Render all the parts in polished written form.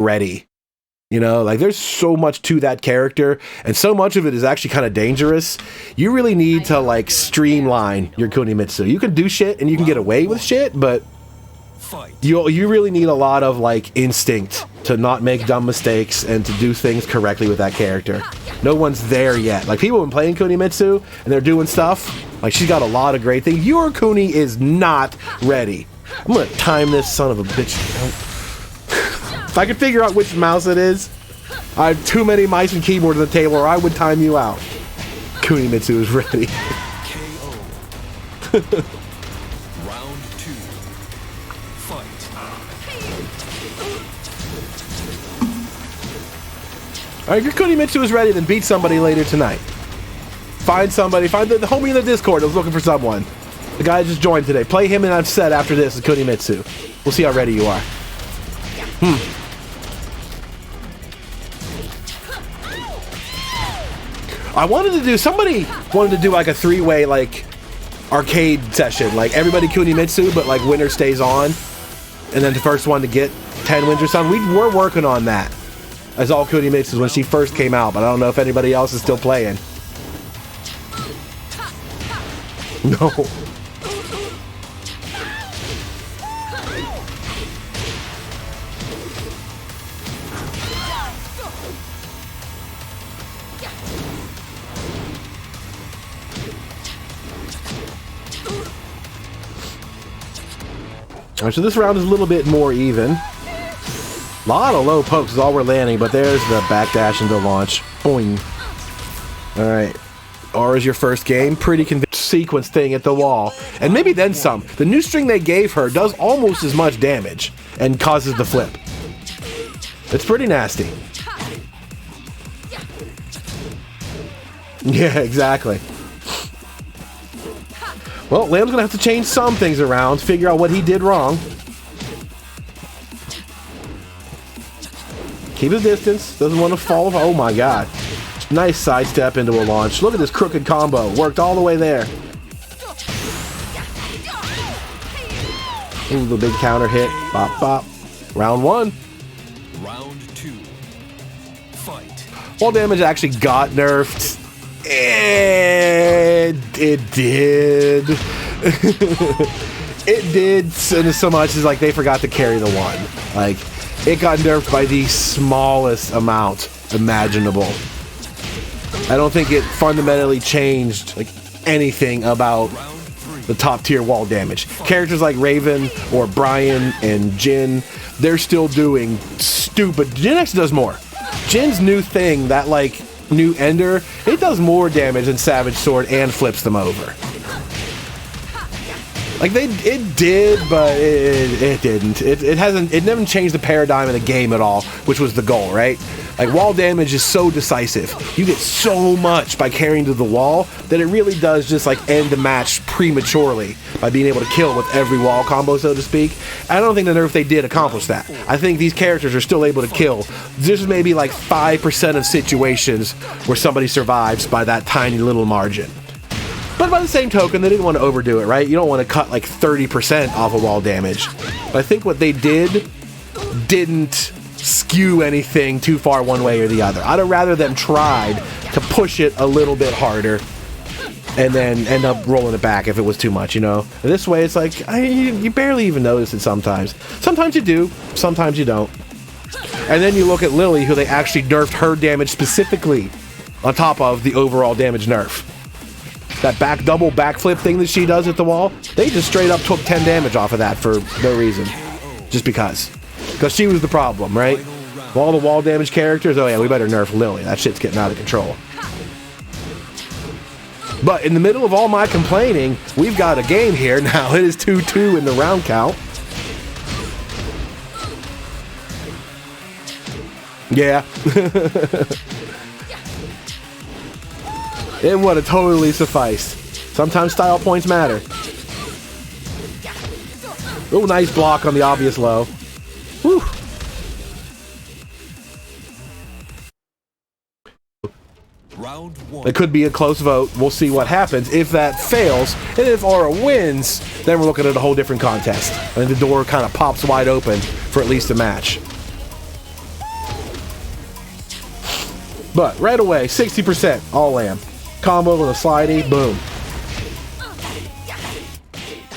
ready. You know, like there's so much to that character, and so much of it is actually kind of dangerous. You really need to like streamline your Kunimitsu. You can do shit and you can get away with shit, but you really need a lot of like instinct to not make dumb mistakes and to do things correctly with that character. No one's there yet. Like people have been playing Kunimitsu and they're doing stuff. Like she's got a lot of great things. Your Kuni is not ready. I'm gonna time this son of a bitch. If I could figure out which mouse it is, I have too many mice and keyboards on the table, or I would time you out. Kunimitsu is ready. KO. Round 2. Fight. Alright, your Kunimitsu is ready, then beat somebody later tonight. Find somebody, find the homie in the Discord that was looking for someone. The guy just joined today. Play him and I've said after this is Kunimitsu. We'll see how ready you are. Somebody wanted to do like a 3-way like arcade session, like everybody Kunimitsu, but like winner stays on, and then the first one to get 10 wins or something. We were working on that as all Kunimitsu when she first came out, but I don't know if anybody else is still playing. No. Alright, so this round is a little bit more even. A lot of low pokes is all we're landing, but there's the backdash into launch. Boing. Alright. Aura's your first game. Pretty sequence thing at the wall. And maybe then some. The new string they gave her does almost as much damage and causes the flip. It's pretty nasty. Yeah, exactly. Well, Lamb's gonna have to change some things around, figure out what he did wrong. Keep his distance, doesn't want to fall. Oh my god. Nice sidestep into a launch. Look at this crooked combo. Worked all the way there. Ooh, the big counter hit. Bop, bop. Round 1. Round 2. Fight. Wall damage actually got nerfed. It did. It did, and so much as like they forgot to carry the 1. Like, it got nerfed by the smallest amount imaginable. I don't think it fundamentally changed like anything about the top tier wall damage. Characters like Raven or Brian and Jin, they're still doing stupid. Jin actually does more. Jin's new thing, that like new ender, it does more damage than Savage Sword and flips them over. Like it did, but it didn't. It never changed the paradigm of the game at all, which was the goal, right? Like wall damage is so decisive. You get so much by carrying to the wall that it really does just like end the match prematurely by being able to kill with every wall combo, so to speak. I don't think the nerf they did accomplish that. I think these characters are still able to kill. There's maybe like 5% of situations where somebody survives by that tiny little margin. But by the same token, they didn't want to overdo it, right? You don't want to cut like 30% off of wall damage. But I think what they did didn't skew anything too far one way or the other. I'd have rather them tried to push it a little bit harder and then end up rolling it back if it was too much, you know? And this way, it's like, you barely even notice it sometimes. Sometimes you do, sometimes you don't. And then you look at Lily, who they actually nerfed her damage specifically on top of the overall damage nerf. That double backflip thing that she does at the wall, they just straight up took 10 damage off of that for no reason. Just because. Because she was the problem, right? All the wall damage characters, oh yeah, we better nerf Lily. That shit's getting out of control. But in the middle of all my complaining, we've got a game here now. It is 2-2 in the round count. Yeah. It would have totally sufficed. Sometimes style points matter. Oh, nice block on the obvious low. Whew. Round 1. It could be a close vote. We'll see what happens. If that fails, and if Aura wins, then we're looking at a whole different contest. And the door kind of pops wide open for at least a match. But right away, 60% AllLamb. Combo with a slidey, boom.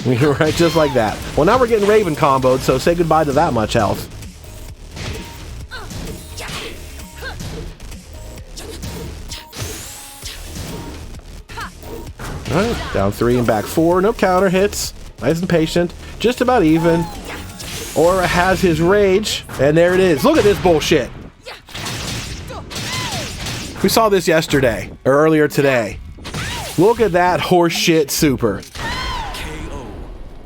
Right, just like that. Well, now we're getting Raven comboed, so say goodbye to that much health. Alright, down 3 and back 4. No counter hits. Nice and patient. Just about even. Aura has his rage, and there it is. Look at this bullshit. We saw this yesterday, or earlier today. Look at that horseshit super.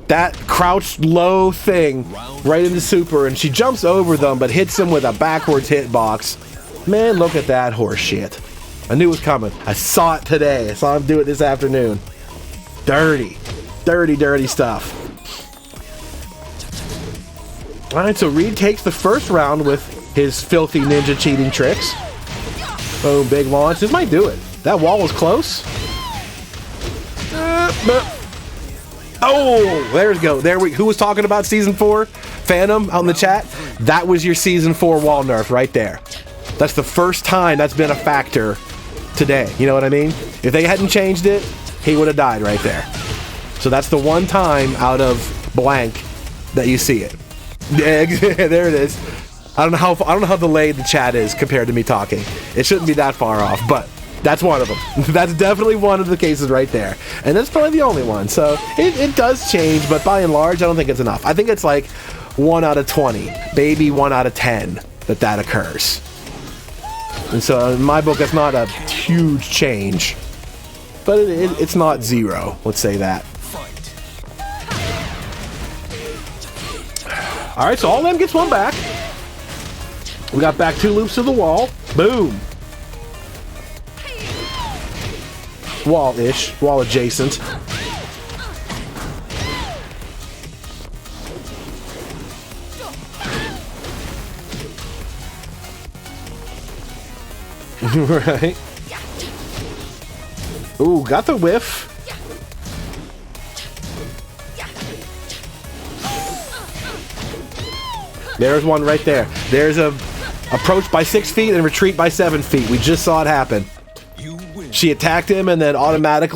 That crouched low thing right into super, and she jumps over them, but hits him with a backwards hitbox. Man, look at that horseshit. I knew it was coming. I saw it today. I saw him do it this afternoon. Dirty. Dirty, dirty stuff. Alright, so Reed takes the first round with his filthy ninja cheating tricks. Boom, big launch. This might do it. That wall was close. Oh, there's go. There we. Who was talking about season 4? Phantom out in the chat. That was your season 4 wall nerf right there. That's the first time that's been a factor today. You know what I mean? If they hadn't changed it, he would have died right there. So that's the one time out of blank that you see it. There it is. I don't know how delayed the chat is compared to me talking. It shouldn't be that far off, but that's one of them. That's definitely one of the cases right there. And that's probably the only one. So it does change, but by and large, I don't think it's enough. I think it's like 1 out of 20, maybe 1 out of 10 that occurs. And so in my book, it's not a huge change, but it's not 0. Let's say that. All right, so AllLamb gets one back. We got back 2 loops to the wall. Boom. Wall-ish. Wall adjacent. Right. Ooh, got the whiff. There's one right there. There's a approach by 6 feet and retreat by 7 feet. We just saw it happen. She attacked him and then automatically